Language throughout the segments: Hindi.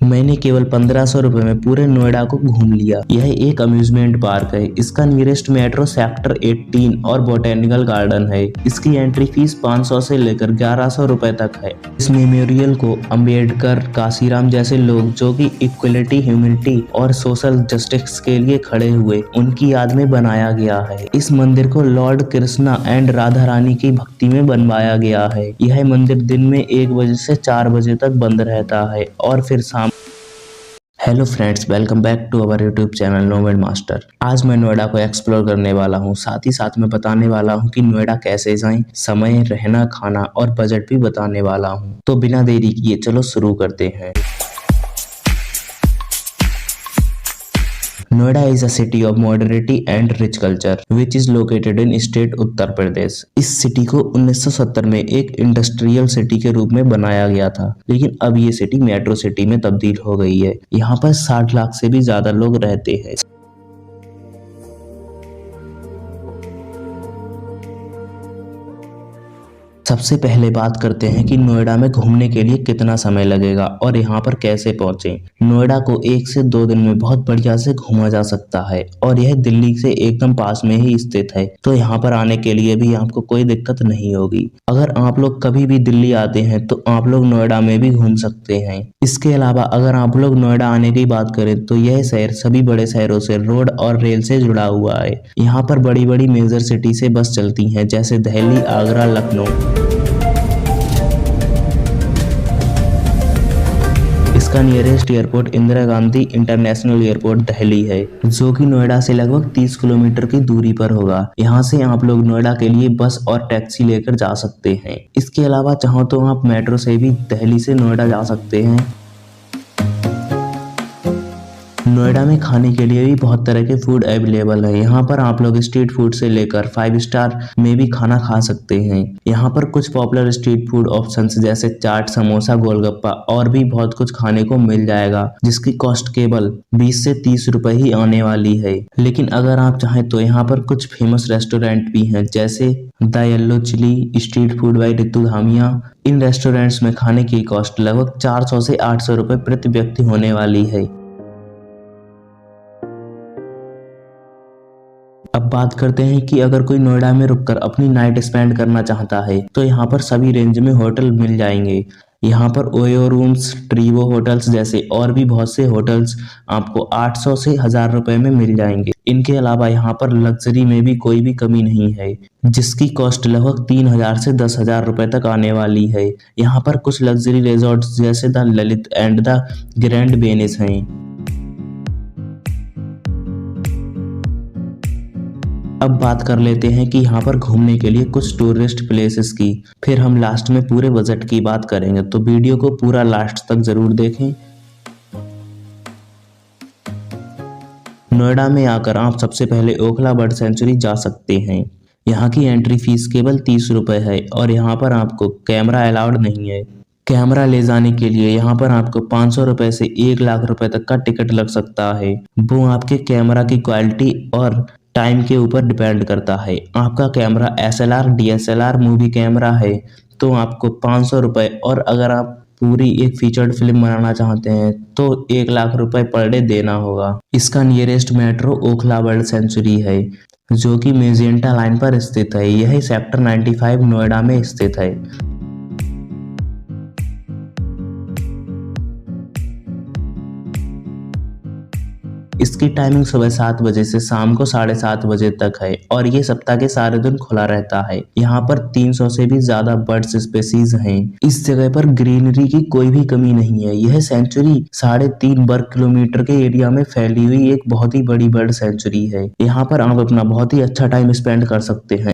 मैंने केवल 1500 रुपए में पूरे नोएडा को घूम लिया। यह एक अम्यूजमेंट पार्क है। इसका नियरेस्ट मेट्रो सेक्टर 18 और बोटेनिकल गार्डन है। इसकी एंट्री फीस 500 से लेकर 1100 रुपए तक है। इस मेमोरियल को अंबेडकर, काशीराम जैसे लोग जो कि इक्वलिटी, ह्यूमैनिटी और सोशल जस्टिस के लिए खड़े हुए, उनकी याद में बनाया गया है। इस मंदिर को लॉर्ड कृष्णा एंड राधा रानी की भक्ति में बनवाया गया है। यह मंदिर दिन में 1 बजे से 4 बजे तक बंद रहता है और फिर शाम। Hello friends, welcome back to our YouTube channel Nomad Master. आज मैं नोएडा को एक्सप्लोर करने वाला हूँ। साथ ही साथ मैं बताने वाला हूँ कि नोएडा कैसे जाएं, समय, रहना, खाना और बजट भी बताने वाला हूँ। तो बिना देरी किए चलो शुरू करते हैं। Noida is a city of modernity and rich culture, which is located in state Uttar Pradesh. इस सिटी को 1970 में एक इंडस्ट्रियल सिटी के रूप में बनाया गया था, लेकिन अब ये सिटी मेट्रो सिटी में तब्दील हो गई है। यहाँ पर 60 लाख से भी ज्यादा लोग रहते हैं। सबसे पहले बात करते हैं कि नोएडा में घूमने के लिए कितना समय लगेगा और यहाँ पर कैसे पहुँचें। नोएडा को 1 से 2 दिन में बहुत बढ़िया से घूमा जा सकता है और यह दिल्ली से एकदम पास में ही स्थित है, तो यहाँ पर आने के लिए भी आपको कोई दिक्कत नहीं होगी। अगर आप लोग कभी भी दिल्ली आते हैं तो आप लोग नोएडा में भी घूम सकते हैं। इसके अलावा अगर आप लोग नोएडा आने की बात करें तो यह शहर सभी बड़े शहरों से रोड और रेल से जुड़ा हुआ है। यहाँ पर बड़ी बड़ी मेजर सिटी से बस चलती हैं, जैसे दिल्ली, आगरा, लखनऊ। इसका nearest airport Indira Gandhi international airport Delhi है, जो कि नोएडा से लगभग 30 किलोमीटर की दूरी पर होगा। यहाँ से आप लोग नोएडा के लिए बस और टैक्सी लेकर जा सकते हैं। इसके अलावा चाहो तो आप मेट्रो से भी दिल्ली से नोएडा जा सकते हैं। नोएडा में खाने के लिए भी बहुत तरह के फूड अवेलेबल है। यहाँ पर आप लोग स्ट्रीट फूड से लेकर 5 स्टार में भी खाना खा सकते हैं। यहाँ पर कुछ पॉपुलर स्ट्रीट फूड ऑप्शंस जैसे चाट, समोसा, गोलगप्पा और भी बहुत कुछ खाने को मिल जाएगा, जिसकी कॉस्ट केवल 20 से 30 रुपए ही आने वाली है। लेकिन अगर आप चाहें तो यहाँ पर कुछ फेमस रेस्टोरेंट भी हैं, जैसे the Yellow Chilli, street food by Ritu Dalmia. इन रेस्टोरेंट्स में खाने की कॉस्ट लगभग 400 से 800 रुपए प्रति व्यक्ति होने वाली है। अब बात करते हैं कि अगर कोई नोएडा में रुककर अपनी नाइट स्पेंड करना चाहता है तो यहाँ पर सभी रेंज में होटल मिल जाएंगे। यहाँ पर ओयो रूम्स, ट्रीवो होटल्स जैसे और भी बहुत से होटल्स आपको 800 से 1000 रुपए में मिल जाएंगे। इनके अलावा यहाँ पर लग्जरी में भी कोई भी कमी नहीं है, जिसकी कॉस्ट लगभग 3000 से 10,000 रुपए तक आने वाली है। यहाँ पर कुछ लग्जरी रिजॉर्ट्स जैसे the Lalit and the grand Venice हैं। अब बात कर लेते हैं कि यहाँ पर घूमने के लिए कुछ टूरिस्ट प्लेसेस की, फिर हम लास्ट में पूरे बजट की बात करेंगे, तो वीडियो को पूरा लास्ट तक जरूर देखें। नोएडा में आकर आप सबसे पहले ओखला बर्ड सेंचुरी जा सकते हैं। यहाँ की एंट्री फीस केवल 30 रुपए है और यहाँ पर आपको कैमरा अलाउड नहीं है। कैमरा ले जाने के लिए यहाँ पर आपको 500 रुपए से 1 लाख रुपए तक का टिकट लग सकता है। वो आपके कैमरा की क्वालिटी और टाइम के ऊपर डिपेंड करता है। आपका camera SLR, DSLR movie camera है तो आपको 500 रुपए, और अगर आप पूरी एक फीचर्ड फिल्म बनाना चाहते हैं तो 1 लाख रुपए पर डे देना होगा। इसका nearest metro Okhla bird sanctuary है, जो कि मेजेंटा लाइन पर स्थित है। यह सेक्टर 95 नोएडा में स्थित है। इसकी टाइमिंग सुबह 7 बजे से शाम को 7:30 बजे तक है और ये सप्ताह के सारे दिन खुला रहता है। यहाँ पर 300 से भी ज्यादा बर्ड्स स्पेसीज हैं। इस जगह पर ग्रीनरी की कोई भी कमी नहीं है। यह सेंचुरी 3.5 वर्ग किलोमीटर के एरिया में फैली हुई एक बहुत ही बड़ी बर्ड सेंचुरी है। यहाँ पर आप अपना बहुत ही अच्छा टाइम स्पेंड कर सकते हैं।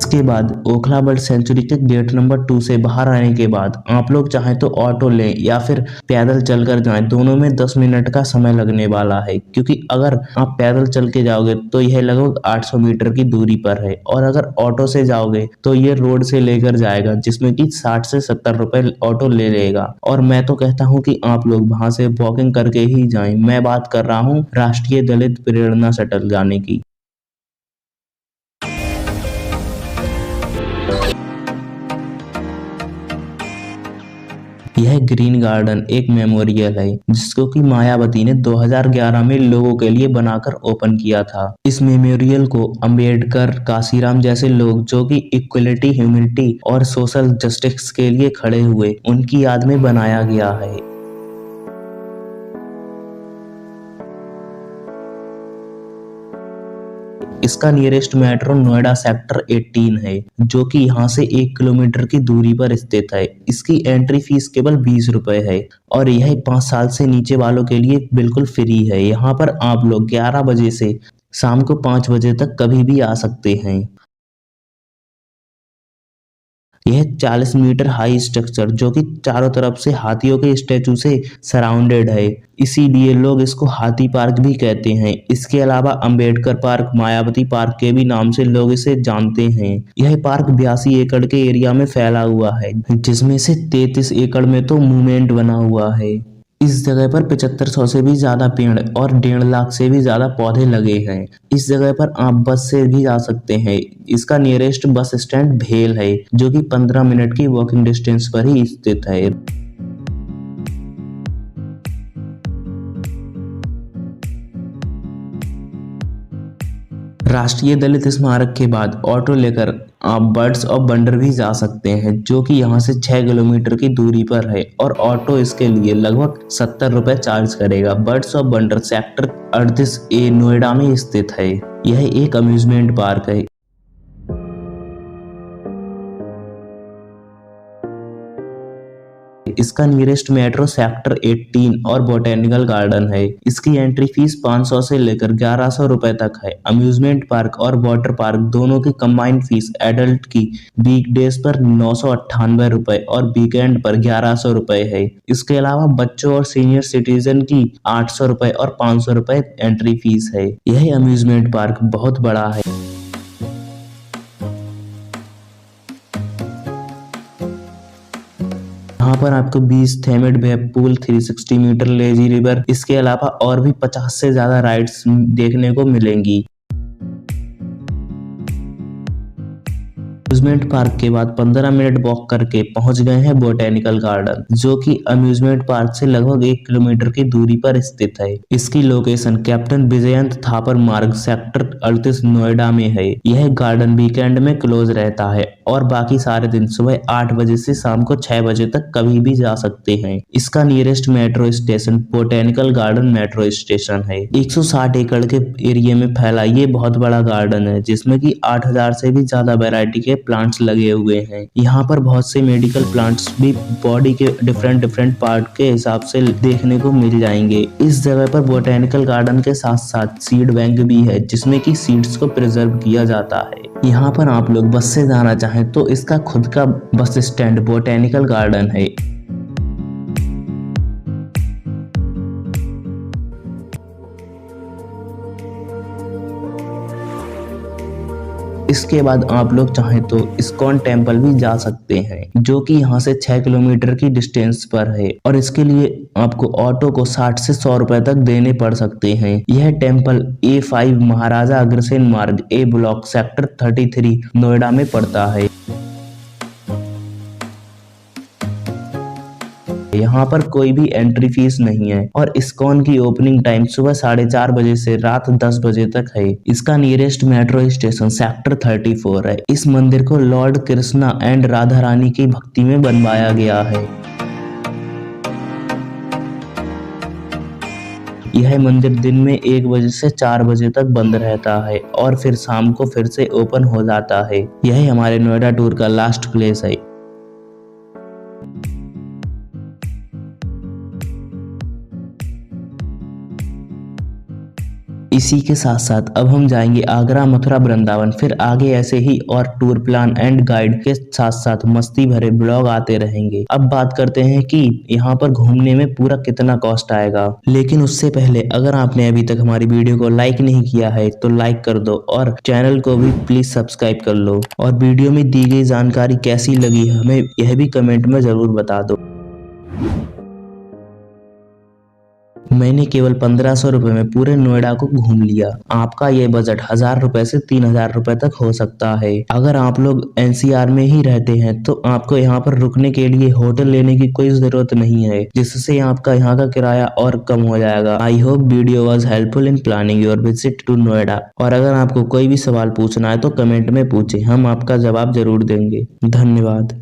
इसके बाद ओखला बर्ड सेंचुरी के गेट नंबर 2 से बाहर आने के बाद आप लोग चाहें तो ऑटो लें या फिर पैदल चलकर जाएं। दोनों में 10 मिनट का समय लगने वाला है, क्योंकि अगर आप पैदल चल के जाओगे तो यह लगभग 800 मीटर की दूरी पर है, और अगर ऑटो से जाओगे तो ये रोड से लेकर जाएगा, जिसमें कि 60 से 70 रुपए ऑटो ले लेगा। और मैं तो कहता हूँ कि आप लोग वहां से वॉकिंग करके ही जाएं। मैं बात कर रहा हूँ राष्ट्रीय दलित प्रेरणा शटल जाने की। यह ग्रीन गार्डन एक मेमोरियल है जिसको कि मायावती ने 2011 में लोगों के लिए बनाकर ओपन किया था। इस मेमोरियल को अंबेडकर, काशीराम जैसे लोग जो कि इक्वलिटी, ह्यूमैनिटी और सोशल जस्टिस के लिए खड़े हुए, उनकी याद में बनाया गया है। इसका नियरेस्ट मेट्रो नोएडा सेक्टर 18 है जो कि यहाँ से 1 किलोमीटर की दूरी पर स्थित है। इसकी एंट्री फीस केवल 20 रुपए है और यह 5 साल से नीचे वालों के लिए बिल्कुल फ्री है। यहाँ पर आप लोग 11 बजे से शाम को 5 बजे तक कभी भी आ सकते हैं। यह 40 मीटर हाई स्ट्रक्चर जो कि चारों तरफ से हाथियों के स्टैचू से सराउंडेड है, इसीलिए लोग इसको हाथी पार्क भी कहते हैं। इसके अलावा अंबेडकर पार्क, मायावती पार्क के भी नाम से लोग इसे जानते हैं। यह पार्क 82 एकड़ के एरिया में फैला हुआ है जिसमें से 33 एकड़ में तो मूवमेंट बना हुआ है। इस जगह पर 7500 से भी ज्यादा पेड़ और 1.5 लाख से भी ज्यादा पौधे लगे हैं। इस जगह पर आप बस से भी जा सकते हैं। इसका नियरेस्ट बस स्टैंड भेल है जो कि 15 मिनट की वॉकिंग डिस्टेंस पर ही स्थित है। राष्ट्रीय दलित स्मारक के बाद ऑटो लेकर आप बर्ड्स ऑफ वंडर भी जा सकते हैं जो कि यहाँ से 6 किलोमीटर की दूरी पर है और ऑटो इसके लिए लगभग 70 रुपए चार्ज करेगा। Birds of wonder sector 38A Noida में स्थित है। यह एक अम्यूजमेंट पार्क है। इसका नियरेस्ट मेट्रो सेक्टर 18 और बोटेनिकल गार्डन है। इसकी एंट्री फीस 500 से लेकर 1100 रुपए तक है। अम्यूजमेंट पार्क और वाटर पार्क दोनों की कंबाइंड फीस एडल्ट की वीकडेज पर 998 रुपए और वीकेंड पर 1100 रुपए है। इसके अलावा बच्चों और सीनियर सिटीजन की 800 रुपए और 500 रुपए एंट्री फीस है। यह अम्यूजमेंट पार्क बहुत बड़ा है। यहाँ पर आपको 20 themed wave pool, 360 metre lazy river, इसके अलावा और भी 50 से ज्यादा राइड्स देखने को मिलेंगी। अम्यूजमेंट पार्क के बाद 15 मिनट वॉक करके पहुंच गए हैं बोटेनिकल गार्डन जो कि अम्यूजमेंट पार्क से लगभग 1 किलोमीटर की दूरी पर स्थित है। इसकी लोकेशन कैप्टन विजयंत थापर मार्ग सेक्टर 38 नोएडा में है। यह गार्डन वीकेंड में क्लोज रहता है और बाकी सारे दिन सुबह 8 बजे से शाम को 6 बजे तक कभी भी जा सकते हैं। इसका nearest metro station botanical garden metro station है। 160 एकड़ के एरिया में फैला ये बहुत बड़ा गार्डन है जिसमें कि 8000 से भी ज्यादा वैरायटी के प्लांट्स लगे हुए हैं। यहाँ पर बहुत से मेडिकल प्लांट्स भी बॉडी के डिफरेंट पार्ट के हिसाब से देखने को मिल जाएंगे। इस जगह पर बोटेनिकल गार्डन के साथ साथ सीड बैंक भी है जिसमें कि सीड्स को प्रिजर्व किया जाता है। यहाँ पर आप लोग बस से जाना चाहें तो इसका खुद का बस स्टैंड बोटेनिकल गार्डन है। इसके बाद आप लोग चाहें तो इस्कॉन टेम्पल भी जा सकते हैं जो कि यहाँ से 6 किलोमीटर की डिस्टेंस पर है और इसके लिए आपको ऑटो को 60 से 100 रुपए तक देने पड़ सकते हैं। यह टेम्पल A5 महाराजा अग्रसेन मार्ग A ब्लॉक सेक्टर 33 नोएडा में पड़ता है। यहाँ पर कोई भी एंट्री फीस नहीं है और इस्कॉन की ओपनिंग टाइम सुबह 4:30 बजे से रात 10 बजे तक है। इसका नियरेस्ट मेट्रो स्टेशन सेक्टर 34 है। इस मंदिर को लॉर्ड कृष्णा एंड राधा रानी की भक्ति में बनवाया गया है। यह मंदिर दिन में 1 बजे से 4 बजे तक बंद रहता है और फिर शाम को फिर से ओपन हो जाता है। यह हमारे नोएडा टूर का लास्ट प्लेस है। इसी के साथ साथ अब हम जाएंगे आगरा, मथुरा, वृंदावन, फिर आगे ऐसे ही और टूर प्लान एंड गाइड के साथ साथ मस्ती भरे ब्लॉग आते रहेंगे। अब बात करते हैं कि यहाँ पर घूमने में पूरा कितना कॉस्ट आएगा। लेकिन उससे पहले अगर आपने अभी तक हमारी वीडियो को लाइक नहीं किया है तो लाइक कर दो और चैनल को भी प्लीज सब्सक्राइब कर लो और वीडियो में दी गई जानकारी कैसी लगी हमें यह भी कमेंट में जरूर बता दो। मैंने केवल 1500 रुपए में पूरे नोएडा को घूम लिया। आपका ये बजट 1000 रुपए से 3000 रुपए तक हो सकता है। अगर आप लोग एनसीआर में ही रहते हैं तो आपको यहाँ पर रुकने के लिए होटल लेने की कोई जरूरत नहीं है, जिससे आपका यहाँ का किराया और कम हो जाएगा। I hope video was helpful in planning your visit to Noida. और अगर आपको कोई भी सवाल पूछना है तो कमेंट में पूछे, हम आपका जवाब जरूर देंगे। धन्यवाद।